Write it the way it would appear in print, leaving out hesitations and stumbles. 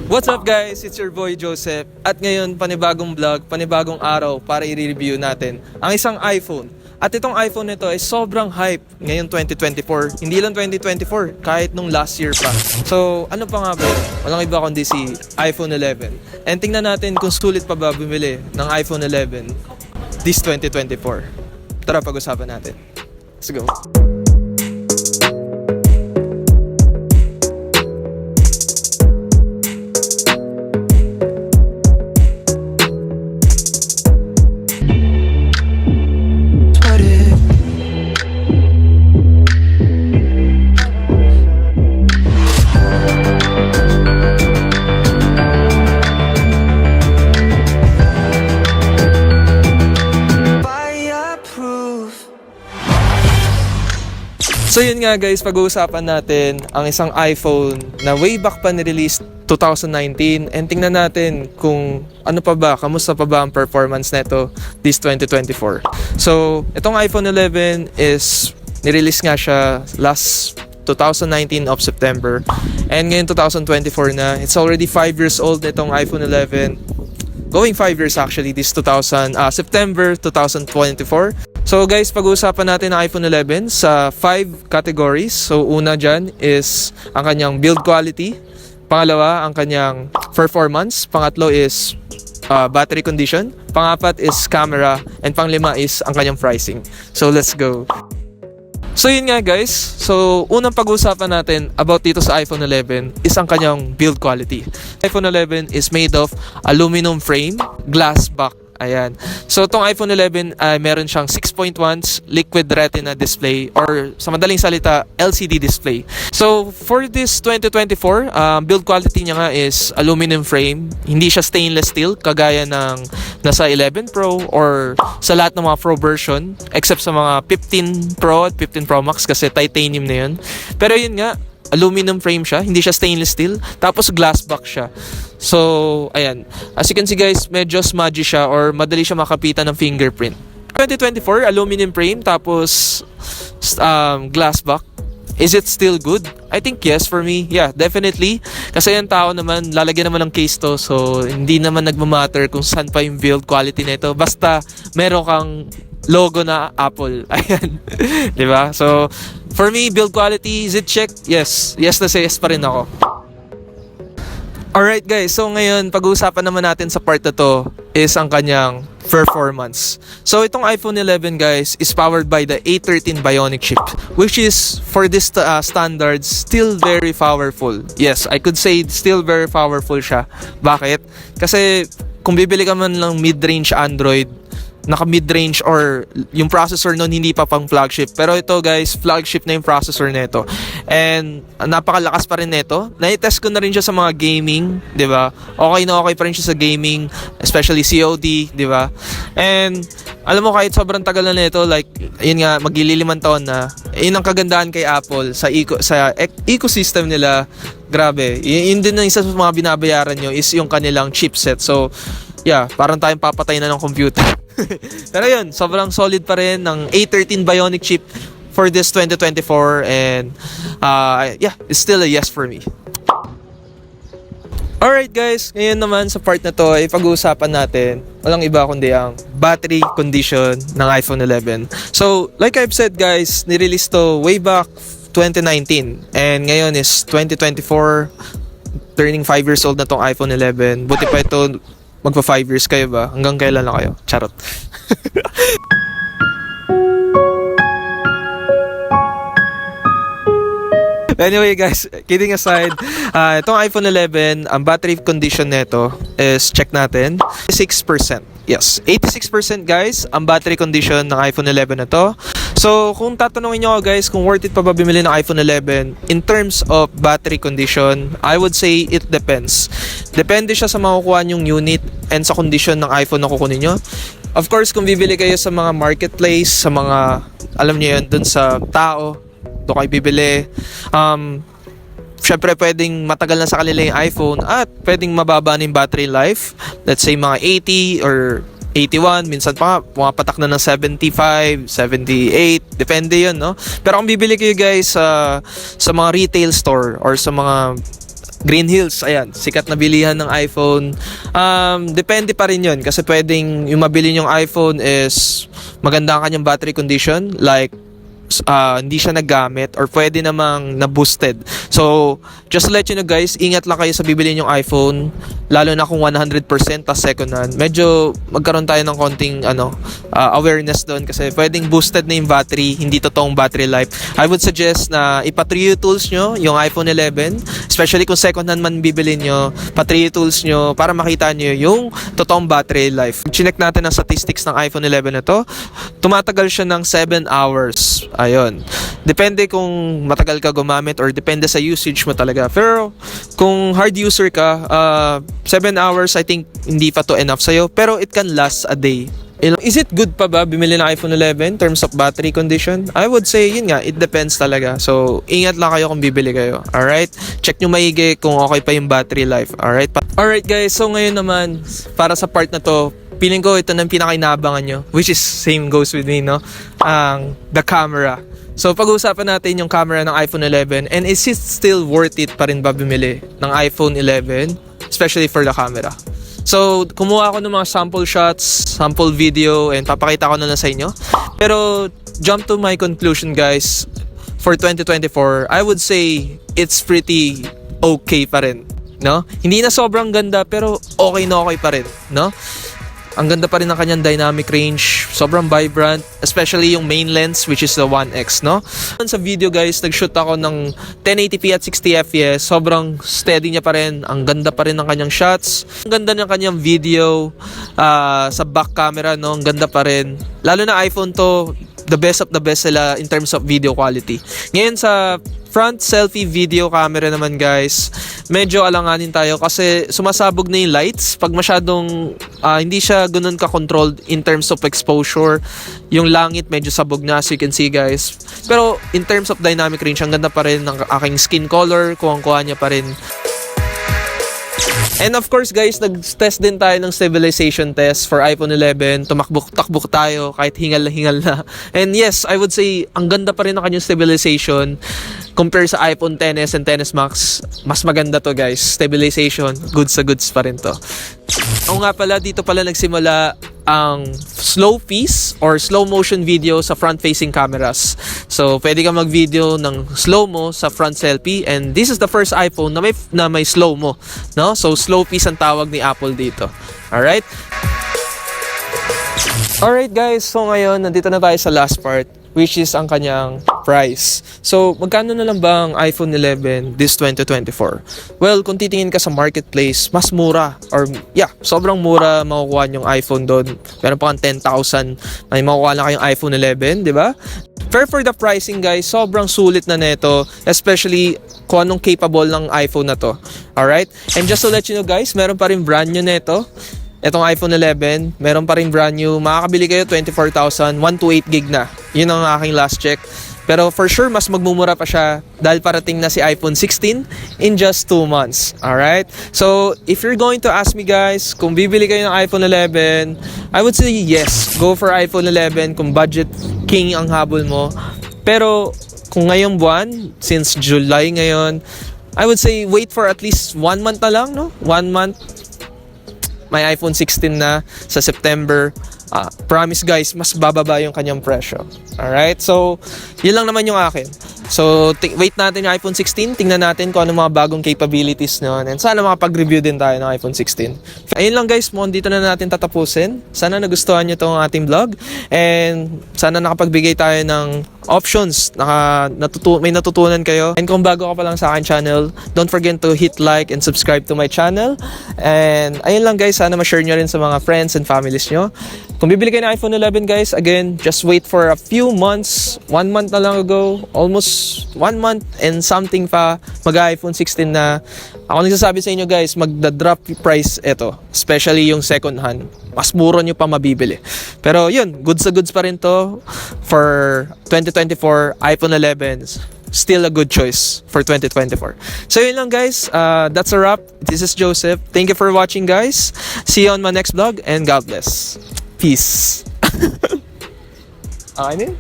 What's up guys? It's your boy Joseph. At ngayon, panibagong vlog, panibagong araw para i-review natin ang isang iPhone. At itong iPhone nito ay sobrang hype ngayon 2024. Hindi lang 2024, kahit nung last year pa. So, ano pa nga ba yun? Walang iba kundi si iPhone 11. And tingnan natin kung sulit pa ba bumili ng iPhone 11 this 2024. Tara, pag-usapan natin. Let's go. So yun nga guys, pag-uusapan natin ang isang iPhone na way back pa ni-release 2019 and tingnan natin kung ano pa ba, kamusta pa ba ang performance nito this 2024. So itong iPhone 11 is ni-release nga siya last 2019 of September and ngayon 2024 na. It's already 5 years old itong iPhone 11. Going 5 years actually this September 2024. So guys, pag-uusapan natin ang iPhone 11 sa 5 categories. So una dyan is ang kanyang build quality. Pangalawa, ang kanyang performance. Pangatlo is battery condition. Pangapat is camera. And panglima is ang kanyang pricing. So let's go. So yun nga guys, so unang pag-uusapan natin about dito sa iPhone 11 is ang kanyang build quality. iPhone 11 is made of aluminum frame, glass back. Ayan. So itong iPhone 11 ay meron siyang 6.1 liquid retina display or sa madaling salita LCD display. So for this 2024, build quality niya nga is aluminum frame. Hindi siya stainless steel kagaya ng nasa 11 Pro or sa lahat ng mga Pro version except sa mga 15 Pro at 15 Pro Max kasi titanium na yun. Pero yun nga, aluminum frame siya, hindi siya stainless steel, tapos glass back siya. So, ayan. As you can see guys, medyo smudgy siya or madali siya makapitan ng fingerprint. 2024, aluminum frame, tapos glass back. Is it still good? I think yes for me. Yeah, definitely. Kasi yung tao naman, lalagyan naman ng case to. So, hindi naman nagmamatter kung saan pa yung build quality nito. Basta, meron kang logo na Apple. Ayan. Diba? So, for me, build quality, is it check? Yes. Yes na yes pa rin ako. Alright guys, so ngayon, pag-uusapan naman natin sa part na to is ang kanyang performance. So itong iPhone 11 guys is powered by the A13 Bionic chip, which is for this standards still very powerful. Yes, I could say still very powerful siya. Bakit? Kasi kung bibili ka man lang mid-range Android, naka mid-range or yung processor nun hindi pa pang flagship. Pero ito guys, flagship na yung processor nito. And napakalakas pa rin nito. Na-test ko na rin siya sa mga gaming, 'di ba? Okay na okay pa rin siya sa gaming, especially COD, 'di ba? And alam mo kahit sobrang tagal na nito, like yun nga maglililimang taon na. Yun ang kagandahan kay Apple sa ecosystem nila. Grabe. Yun din ang isa sa mga binabayaran nyo is yung kanilang chipset. So yeah, parang tayong papatay na ng computer. Pero yun, sobrang solid pa rin ng A13 Bionic chip for this 2024 and yeah, it's still a yes for me. Alright guys, ngayon naman sa part na to ay pag-uusapan natin walang iba kundi ang battery condition ng iPhone 11. So, like I've said guys, nirelease to way back 2019 and ngayon is 2024, turning 5 years old na tong iPhone 11. Buti pa ito magpa 5 years kayo ba? Hanggang kailan lang kayo? Charot. Anyway guys, kidding aside, itong iPhone 11, ang battery condition nito is, check natin, 86%. Yes, 86% guys, ang battery condition ng iPhone 11 na to. So, kung tatanungin nyo ako guys, kung worth it pa ba bumili ng iPhone 11, in terms of battery condition, I would say it depends. Depende siya sa makukuha nyong unit and sa condition ng iPhone na kukunin nyo. Of course, kung bibili kayo sa mga marketplace, sa mga, alam nyo yun, dun sa tao, doon kayo bibili. Syempre, pwedeng matagal na sa kanila yung iPhone at pwedeng mababa na yung battery life. Let's say mga 80 or 81, minsan pa nga, pumapatak na ng 75, 78, depende yun, no? Pero kung bibili kayo guys sa mga retail store or sa mga Green Hills, ayan, sikat na bilihan ng iPhone. Depende pa rin yun kasi pwedeng yung mabili yung iPhone is maganda ang kanyang battery condition, like hindi siya naggamit or pwede namang na-boosted. So, just to let you know guys, ingat lang kayo sa bibilin yung iPhone, lalo na kung 100% tas second hand. Medyo magkaroon tayo ng konting awareness doon kasi pwedeng boosted na yung battery, hindi totoong battery life. I would suggest na ipa-3U tools nyo yung iPhone 11, especially kung second hand man bibilin nyo, pa-3U tools nyo para makita nyo yung totoong battery life. Chinek natin ang statistics ng iPhone 11 na to, tumatagal siya ng 7 hours. Ayun. Depende kung matagal ka gumamit or depende sa usage mo talaga. Pero kung hard user ka, 7 hours I think hindi pa to enough sa'yo. Pero it can last a day. Is it good pa ba bumili ng iPhone 11 in terms of battery condition? I would say, yun nga, it depends talaga. So, ingat lang kayo kung bibili kayo. Alright? Check nyo maigi kung okay pa yung battery life. Alright? Alright guys, so ngayon naman, para sa part na to, feeling ko ito ng pinaka-inaabangan nyo, which is same goes with me, no? The camera. So, pag-uusapan natin yung camera ng iPhone 11 and is it still worth it pa rin ba bumili ng iPhone 11? Especially for the camera. So, kumuha ako ng mga sample shots, sample video, and papakita ko na lang sa inyo. Pero, jump to my conclusion guys, for 2024, I would say it's pretty okay pa rin, no? Hindi na sobrang ganda, pero okay na okay pa rin, no? Ang ganda pa rin ng kanyang dynamic range, sobrang vibrant, especially yung main lens which is the 1X, no? Sa video guys, nag-shoot ako ng 1080p at 60 fps, sobrang steady niya pa rin, ang ganda pa rin ng kanyang shots, ang ganda ng kanyang video, sa back camera, no? Ang ganda pa rin. Lalo na iPhone to, the best of the best sila in terms of video quality. Ngayon sa front selfie video camera naman guys, medyo alanganin tayo kasi sumasabog na yung lights pag masyadong hindi siya ganun ka-controlled in terms of exposure. Yung langit medyo sabog na as you can see guys. Pero in terms of dynamic range, ang ganda pa rin ng aking skin color, kuha niya pa rin. And of course guys, nag-test din tayo ng stabilization test for iPhone 11. Tumakbok tayo kahit hingal na. And yes, I would say ang ganda pa rin ng kanyang stabilization compare sa iPhone XS and XS Max. Mas maganda to guys. Stabilization, goods pa rin to. O nga pala, dito pala nagsimula ang slow piece or slow motion video sa front-facing cameras. So, pwede ka mag-video ng slow-mo sa front selfie and this is the first iPhone na may slow-mo, no? So, slow piece ang tawag ni Apple dito. Alright? Alright guys, so ngayon, nandito na tayo sa last part, which is ang kanyang price. So, magkano na lang ba ang iPhone 11 this 2024? Well, kung titingin ka sa marketplace, mas mura or sobrang mura makukuha yung iPhone doon. Meron pa kang 10,000, may makukuha lang kayong iPhone 11, di ba? Fair for the pricing guys, sobrang sulit na neto, especially kung anong capable ng iPhone na to. Alright? And just to let you know guys, meron pa rin brand new neto. Itong iPhone 11, meron pa rin brand new. Makakabili kayo 24,000, 128 gig na. Yun ang aking last check. Pero for sure, mas magmumura pa siya dahil parating na si iPhone 16 in just 2 months. Alright? So, if you're going to ask me guys, kung bibili kayo ng iPhone 11, I would say yes, go for iPhone 11 kung budget king ang habol mo. Pero, kung ngayong buwan, since July ngayon, I would say wait for at least 1 month na lang, no? 1 month. May iPhone 16 na sa September. Promise guys, mas bababa yung kanyang presyo. Alright? So, yun lang naman yung akin. So, wait natin yung iPhone 16. Tingnan natin kung ano mga bagong capabilities nun. And sana makapag-review din tayo ng iPhone 16. Ayun lang guys, dito na natin tatapusin. Sana nagustuhan nyo itong ating vlog. And sana nakapagbigay tayo ng options. May natutunan kayo. And kung bago ka pa lang sa akin channel, don't forget to hit like and subscribe to my channel. And ayun lang guys, sana ma-share nyo rin sa mga friends and families nyo. Kung bibili kayo ng iPhone 11 guys, again, just wait for a few months. 1 month na lang ago, almost 1 month and something pa, mag-iPhone 16 na. Ako nagsasabi sa inyo guys, magda-drop price ito, especially yung second hand. Mas mura nyo pa mabibili. Pero yun, goods pa rin to for 2024 iPhone 11. Still a good choice for 2024. So yun lang guys, that's a wrap. This is Joseph. Thank you for watching guys. See you on my next vlog and God bless. Peace. Okay na yun?